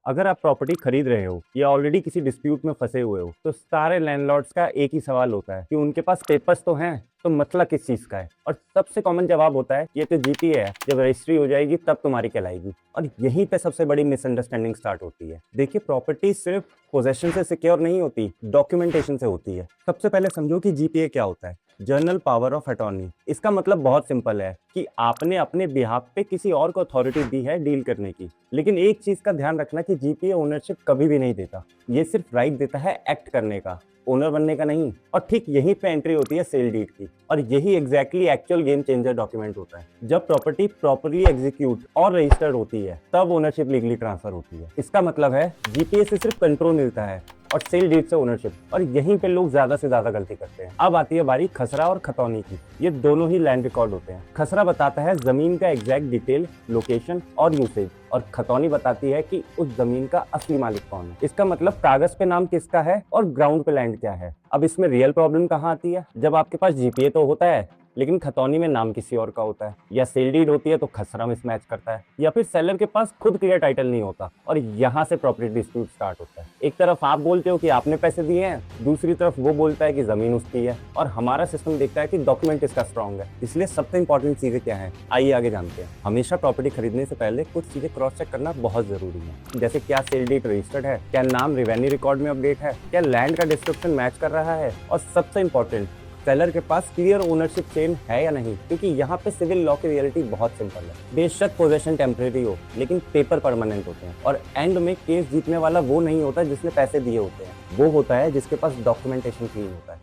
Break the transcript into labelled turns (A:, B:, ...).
A: अगर आप प्रॉपर्टी खरीद रहे हो या ऑलरेडी किसी डिस्प्यूट में फंसे हुए हो तो सारे लैंडलॉर्ड्स का एक ही सवाल होता है कि उनके पास पेपर्स तो हैं, तो मसला किस चीज का है। और सबसे कॉमन जवाब होता है ये तो जीपीए है, जब रजिस्ट्री हो जाएगी तब तुम्हारी कहलाएगी। और यहीं पे सबसे बड़ी मिसअंडरस्टैंडिंग स्टार्ट होती है। देखिए, प्रॉपर्टी सिर्फ पोजेशन से सिक्योर नहीं होती, डॉक्यूमेंटेशन से होती है। सबसे पहले समझो कि जीपीए क्या होता है। Journal power of attorney. इसका मतलब बहुत सिंपल है कि आपने अपने बिहाफ पे किसी और को अथॉरिटी दी है डील करने की। लेकिन एक चीज का ध्यान रखना कि जीपीए ओनरशिप कभी भी नहीं देता, ये सिर्फ राइट देता है एक्ट करने का, ओनर बनने का नहीं। और ठीक यहीं पे एंट्री होती है सेल डीड की, और यही exactly actual game changer document होता है। जब प्रॉपर्टी प्रॉपरली एग्जीक्यूट और रजिस्टर्ड होती है तब ओनरशिप लीगली ट्रांसफर होती है। इसका मतलब है जीपीए से सिर्फ कंट्रोल मिलता है और सेल डीड से ओनरशिप, और यहीं पे लोग ज्यादा से ज्यादा गलती करते हैं। अब आती है बारी खसरा और खतौनी की। ये दोनों ही लैंड रिकॉर्ड होते हैं। खसरा बताता है जमीन का एग्जैक्ट डिटेल, लोकेशन और यूसेज, और खतौनी बताती है कि उस जमीन का असली मालिक कौन है। इसका मतलब कागज पे नाम किसका है और ग्राउंड पे लैंड क्या है। अब इसमें रियल प्रॉब्लम कहाँ आती है? जब आपके पास जीपीए तो होता है लेकिन खतौनी में नाम किसी और का होता है, या सेल डीड होती है तो खसरा मिसमैच करता है, या फिर सेलर के पास खुद क्लियर टाइटल नहीं होता, और यहाँ से प्रॉपर्टी डिस्प्यूट स्टार्ट होता है। एक तरफ आप बोलते हो कि आपने पैसे दिए हैं, दूसरी तरफ वो बोलता है कि जमीन उसकी है, और हमारा सिस्टम देखता है कि डॉक्यूमेंट इसका स्ट्रॉन्ग है। इसलिए सबसे इंपॉर्टेंट चीजें क्या है, आइए आगे जानते हैं। हमेशा प्रॉपर्टी खरीदने से पहले कुछ चीजें क्रॉस चेक करना बहुत जरूरी है, जैसे क्या सेल डीड रजिस्टर्ड है, क्या नाम रेवेन्यू रिकॉर्ड में अपडेट है, क्या लैंड का डिस्क्रिप्शन मैच कर रहा है, और सबसे इंपॉर्टेंट, सेलर के पास क्लियर ओनरशिप चेन है या नहीं। क्योंकि यहाँ पे सिविल लॉ की रियलिटी बहुत सिंपल है। बेशक पोजेशन टेम्परेरी हो लेकिन पेपर परमानेंट होते हैं, और एंड में केस जीतने वाला वो नहीं होता जिसने पैसे दिए होते हैं, वो होता है जिसके पास डॉक्यूमेंटेशन क्लीन होता है।